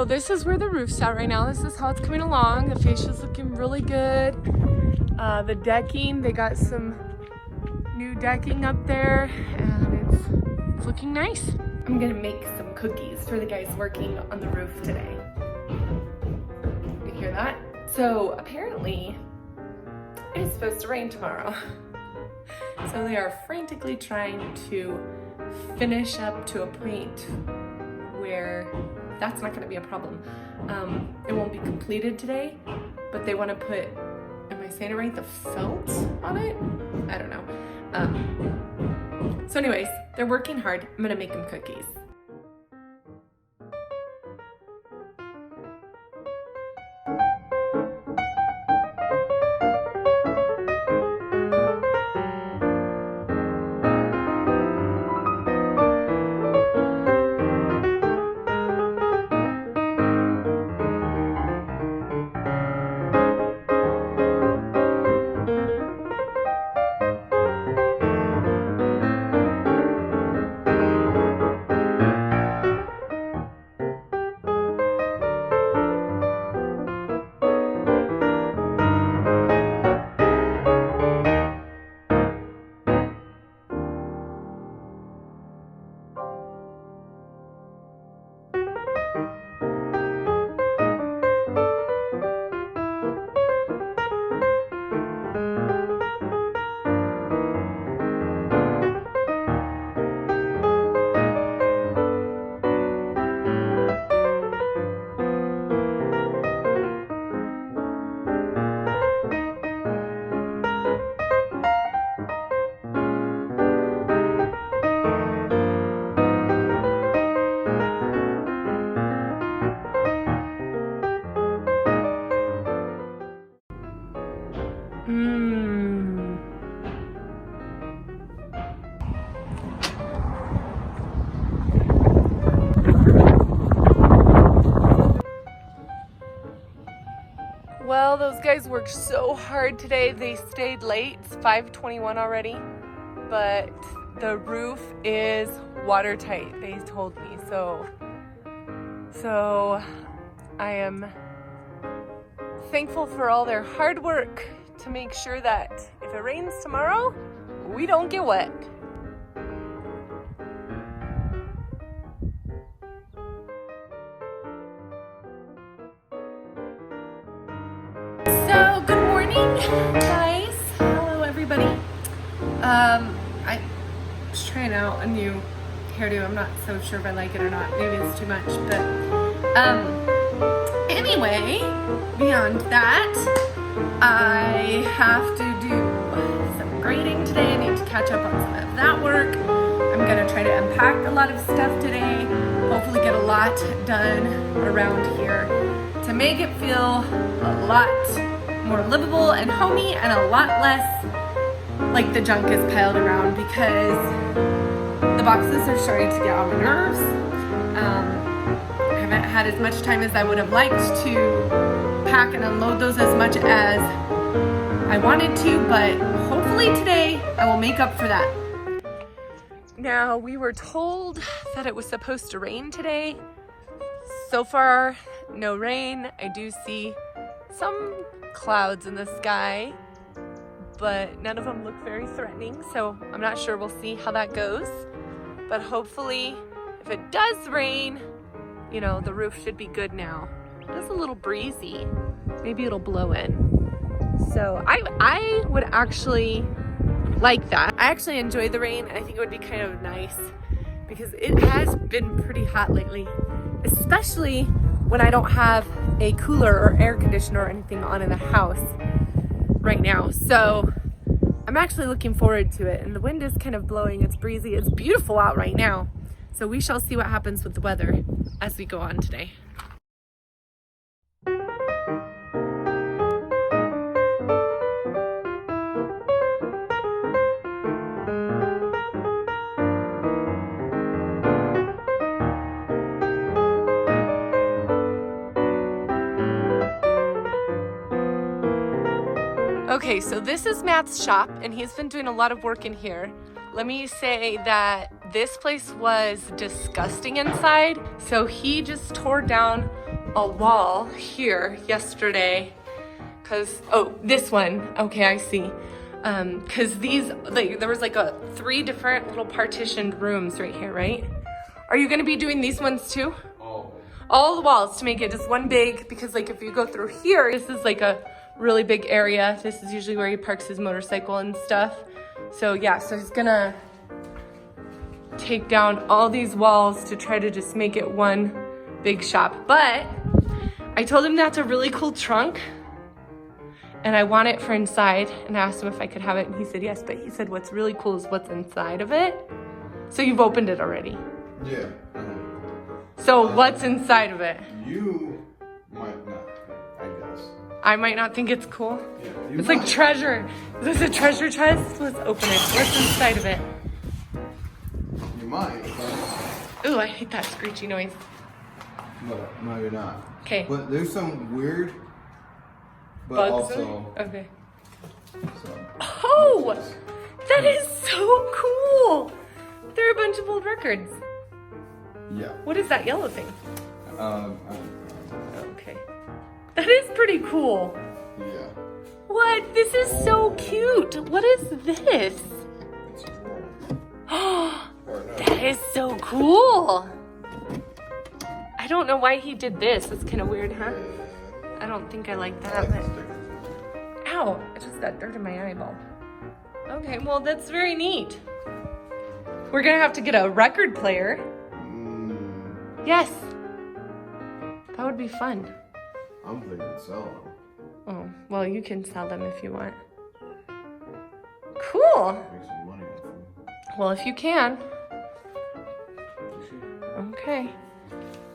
So this is where the roof's at right now. This is how it's coming along. The fascia's looking really good. The decking, they got some new decking up there and it's looking nice. I'm gonna make some cookies for the guys working on the roof today. You hear that? So apparently it's supposed to rain tomorrow. So they are frantically trying to finish up to a point where that's not gonna be a problem. It won't be completed today, but they wanna put, am I saying it right, the felt on it? I don't know. So anyways, they're working hard. I'm gonna make them cookies. Well, those guys worked so hard today. They stayed late. It's 5:21 already, but the roof is watertight, they told me. So I am thankful for all their hard work to make sure that if it rains tomorrow, we don't get wet. So, good morning, guys. Hello, everybody. I was trying out a new hairdo. I'm not so sure if I like it or not. Maybe it's too much, but anyway, beyond that, I have to do some grading today. I need to catch up on some of that work. I'm gonna try to unpack a lot of stuff today. Hopefully get a lot done around here to make it feel a lot more livable and homey and a lot less like the junk is piled around, because the boxes are starting to get on my nerves. I haven't had as much time as I would have liked to pack and unload those as much as I wanted to, but hopefully today I will make up for that. Now, we were told that it was supposed to rain today. So far, no rain. I do see some clouds in the sky, but none of them look very threatening, so I'm not sure. We'll see how that goes. But hopefully, if it does rain, you know, the roof should be good now. It's a little breezy. Maybe it'll blow in. So I would actually like that. I actually enjoy the rain. I think it would be kind of nice because it has been pretty hot lately, especially when I don't have a cooler or air conditioner or anything on in the house right now. So I'm actually looking forward to it. And the wind is kind of blowing. It's breezy. It's beautiful out right now. So we shall see what happens with the weather as we go on today. Okay, so this is Matt's shop, and he's been doing a lot of work in here. Let me say that this place was disgusting inside, so he just tore down a wall here yesterday. Oh, this one. Okay, I see. Cause these, like, there was like 3 different little partitioned rooms right here, right? Are you gonna be doing these ones too? All the walls to make it just one big, because like if you go through here, this is like a really big area. This is usually where he parks his motorcycle and stuff. So yeah, so he's gonna take down all these walls to try to just make it one big shop. But I told him that's a really cool trunk and I want it for inside, and I asked him if I could have it and he said yes, but he said what's really cool is what's inside of it. So you've opened it already? Yeah. So what's inside of it? You might not, I guess. I might not think it's cool. Yeah, it's might. Like treasure. Is this a treasure chest? Let's open it. What's inside of it? You might. Ooh, I hate that screechy noise. But no, you're not. Okay. But there's some weird, but Bugs also. Okay. So, oh! That is so cool! They're a bunch of old records. Yeah. What is that yellow thing? Okay. That is pretty cool. Yeah. What? This is so cute. What is this? It's Oh, that is so cool. I don't know why he did this. It's kind of weird, huh? I don't think I like that, but... Ow, I just got dirt in my eyeball. Okay, well, that's very neat. We're gonna have to get a record player. Yes. That would be fun. I'm thinking sell them. Oh, well, you can sell them if you want. Cool. Make some money off them. Well, if you can. Okay.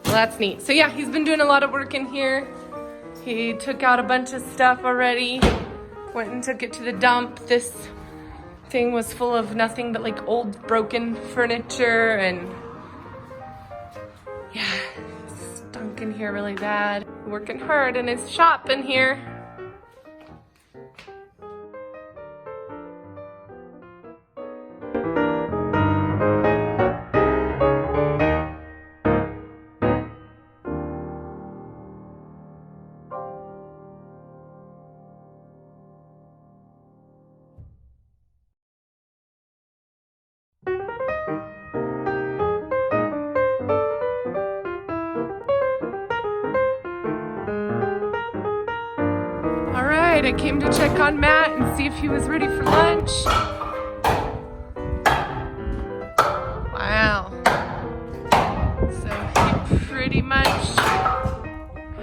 Well, that's neat. So yeah, he's been doing a lot of work in here. He took out a bunch of stuff already. Went and took it to the dump. This thing was full of nothing but like old broken furniture and yeah, stunk in here really bad. Working hard in his shop in here. I came to check on Matt and see if he was ready for lunch. Wow. So he pretty much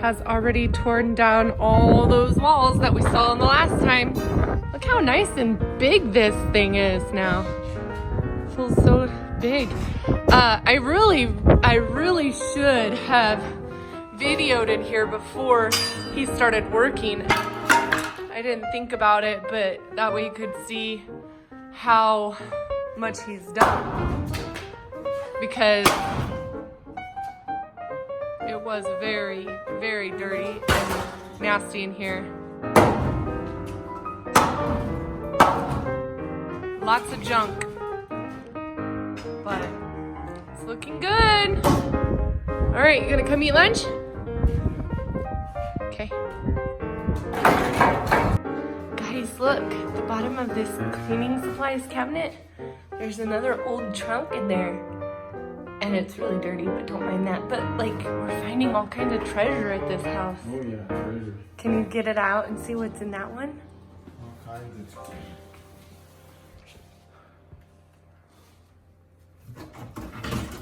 has already torn down all those walls that we saw in the last time. Look how nice and big this thing is now. It feels so big. I really should have videoed in here before he started working. I didn't think about it, but that way you could see how much he's done. Because it was very, very dirty and nasty in here. Lots of junk. But it's looking good. All right, you gonna come eat lunch? Okay. Guys, look, at the bottom of this cleaning supplies cabinet, there's another old trunk in there. And it's really dirty, but don't mind that. But like, we're finding all kinds of treasure at this house. Oh yeah, treasure. Can you get it out and see what's in that one? All kinds of treasure.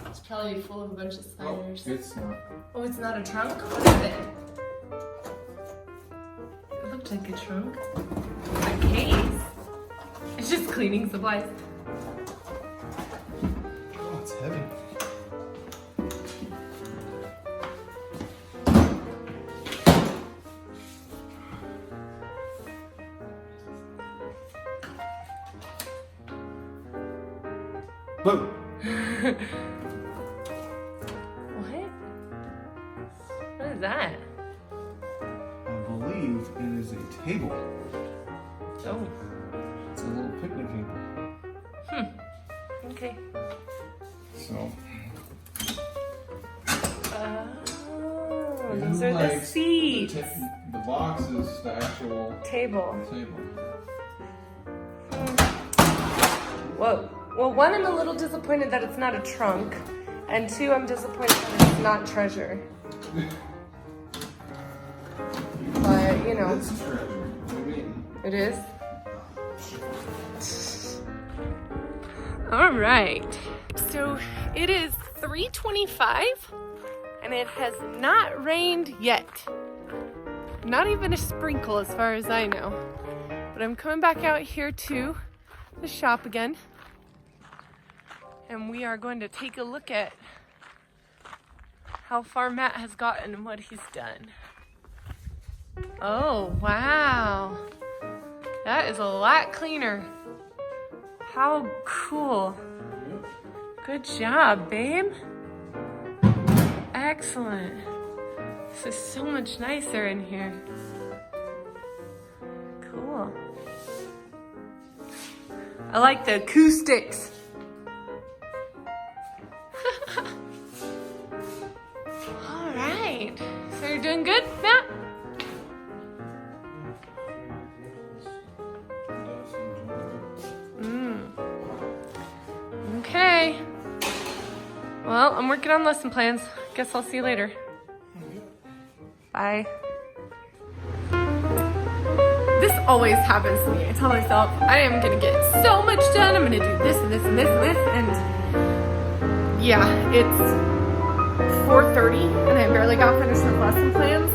It's probably full of a bunch of spiders. It's not. Oh, it's not a trunk? What is it? It looked like a trunk. A case. It's just cleaning supplies. Oh, it's heavy. Boom. What? What is that? I believe it is a table. Oh. It's a little picnic table. Okay. So. Oh. Oh, those are the seats. The box is the actual table. table. Whoa. Well, one, I'm a little disappointed that it's not a trunk. And two, I'm disappointed that it's not treasure. But, you know. It's treasure. What do you mean? It is? All right. So it is 3:25 and it has not rained yet. Not even a sprinkle as far as I know. But I'm coming back out here to the shop again. And we are going to take a look at how far Matt has gotten and what he's done. Oh, wow. That is a lot cleaner. How cool. Good job, babe. Excellent. This is so much nicer in here. Cool. I like the acoustics. All right. So you're doing good, Matt? Okay. Well, I'm working on lesson plans. Guess I'll see you later. Bye. This always happens to me. I tell myself, I am gonna get so much done. I'm gonna do this and this and this and this. And yeah, it's 4:30 and I barely got finished with lesson plans.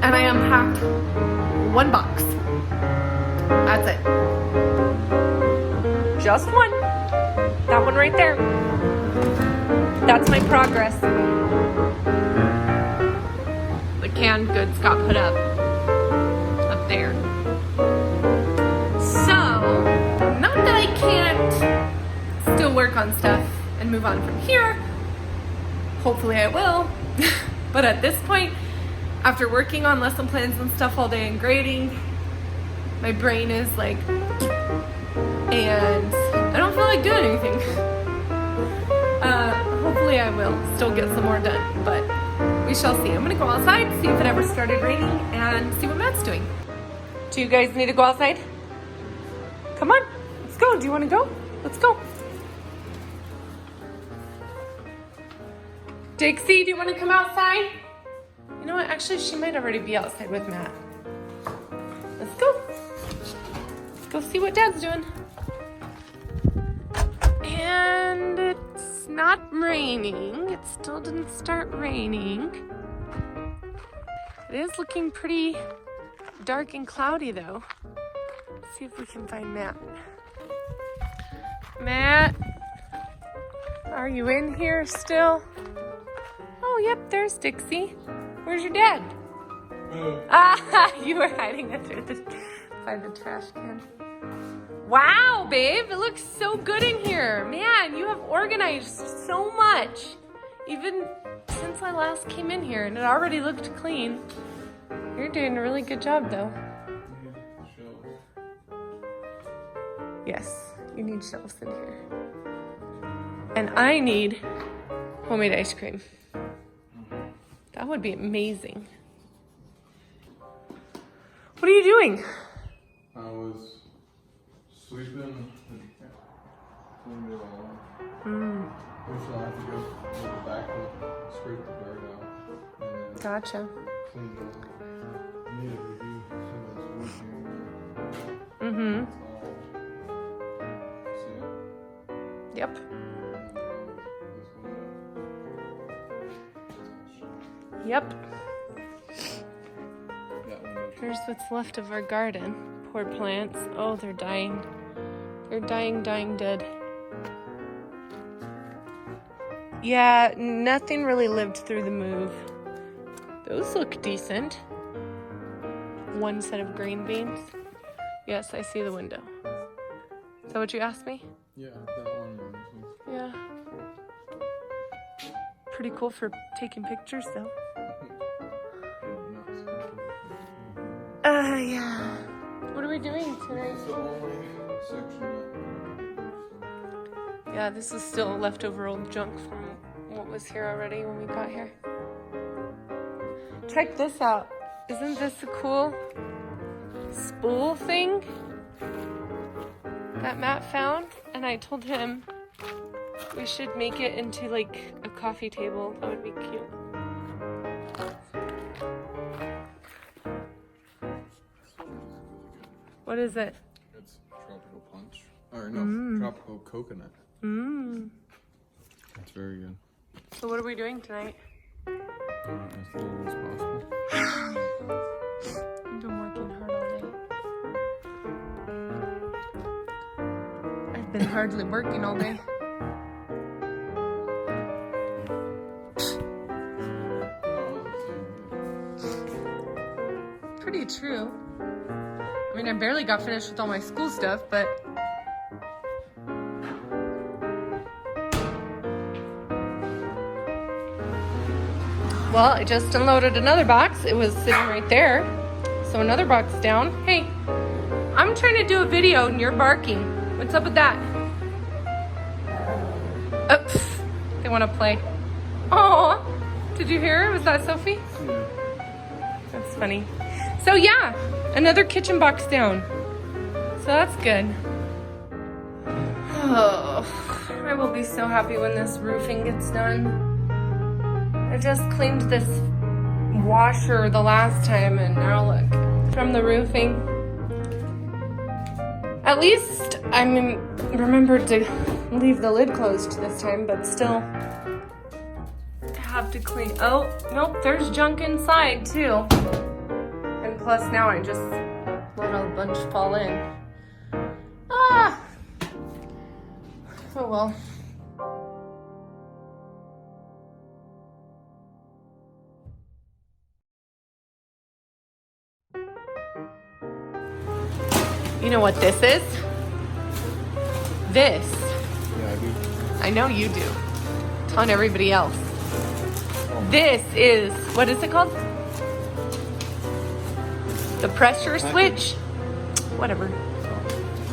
And I unpacked one box. That's it. Just one. That one right there. That's my progress. The canned goods got put up there. So, not that I can't still work on stuff and move on from here. Hopefully I will. But at this point, after working on lesson plans and stuff all day and grading, my brain is like, and I don't feel like doing anything. Hopefully I will still get some more done, but we shall see. I'm gonna go outside, see if it ever started raining, and see what Matt's doing. Do you guys need to go outside? Come on, let's go. Do you wanna go? Let's go. Dixie, do you wanna come outside? You know what, actually she might already be outside with Matt. Let's go. Let's go see what Dad's doing. And it's not raining. It still didn't start raining. It is looking pretty dark and cloudy though. Let's see if we can find Matt. Matt, are you in here still? Oh, yep, there's Dixie. Where's your dad? Ah, you were hiding under by the trash can. Wow, babe, it looks so good in here. Man, you have organized so much. Even since I last came in here, and it already looked clean. You're doing a really good job, though. Yes, you need shelves in here. And I need homemade ice cream. That would be amazing. What are you doing? I was sweeping and cleaning it all up. Which I have to go to the back and scrape the dirt out. And then Gotcha. clean it up. I need to review some of this wood here. Mm-hmm. See it? Yep. Yep. Here's what's left of our garden. Poor plants. Oh, they're dying. They're dying, dead. Yeah, nothing really lived through the move. Those look decent. One set of green beans. Yes, I see the window. Is that what you asked me? Yeah, that one. Yeah. Pretty cool for taking pictures, though. Yeah. What are we doing tonight? It's the only section that... Yeah, this is still leftover old junk from what was here already when we got here. Check this out. Isn't this a cool spool thing that Matt found? And I told him we should make it into like a coffee table. That would be cute. What is it? It's tropical punch. Or no, tropical coconut. Mmm. It's very good. So what are we doing tonight? As little as possible. I've been working hard all day. I've been hardly working all day. Pretty true. I mean, I barely got finished with all my school stuff, but well, I just unloaded another box. It was sitting right there. So another box down. Hey, I'm trying to do a video and you're barking. What's up with that? Oops. They want to play. Oh, did you hear? Was that Sophie? Yeah. That's funny. So yeah, another kitchen box down. So that's good. Oh, I will be so happy when this roofing gets done. I just cleaned this washer the last time and now look, from the roofing. At least I remembered to leave the lid closed this time, but still I have to clean. Oh, nope, there's junk inside too. And plus now I just let a bunch fall in. Ah! Oh well. You know what this is? This. Yeah, I do. I know you do. Telling everybody else. This is, what is it called? The pressure switch? Whatever.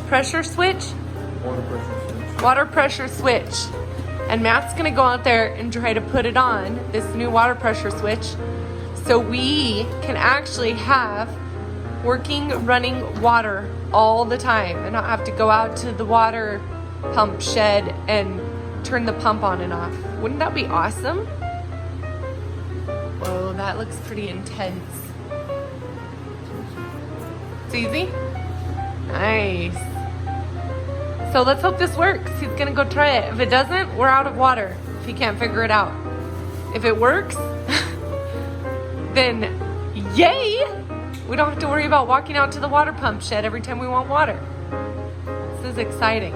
Pressure switch? Water pressure switch. Water pressure switch. And Matt's gonna go out there and try to put it on, this new water pressure switch, so we can actually have working, running water all the time and not have to go out to the water pump shed and turn the pump on and off. Wouldn't that be awesome? Whoa, that looks pretty intense. It's easy? Nice. So let's hope this works. He's gonna go try it. If it doesn't, we're out of water if he can't figure it out. If it works, then yay! We don't have to worry about walking out to the water pump shed every time we want water. This is exciting.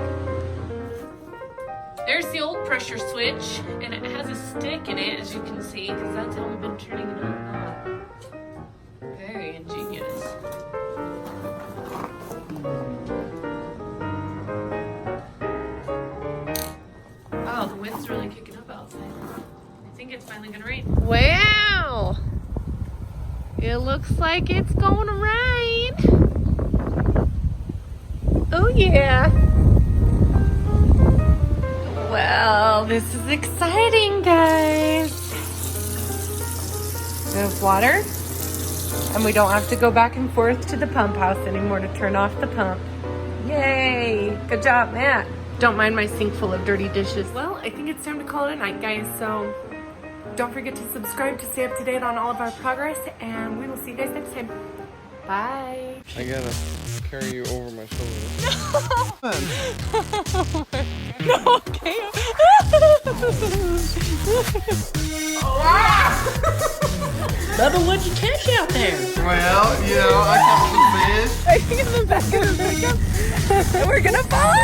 There's the old pressure switch, and it has a stick in it, as you can see, because that's how we've been turning it on and off. Very ingenious. Wow, the wind's really kicking up outside. I think it's finally gonna rain. Wow! It looks like it's gonna rain. Oh yeah. Well, this is exciting, guys. We have water, and we don't have to go back and forth to the pump house anymore to turn off the pump. Yay! Good job, Matt. Don't mind my sink full of dirty dishes. Well, I think it's time to call it a night, guys, so don't forget to subscribe to stay up to date on all of our progress, and we will see you guys next time. Bye. I gotta carry you over my shoulder. No, okay. Bubba, what'd you catch out there? Well, you know, I caught some fish. I think in the back of the pickup, we're gonna fall.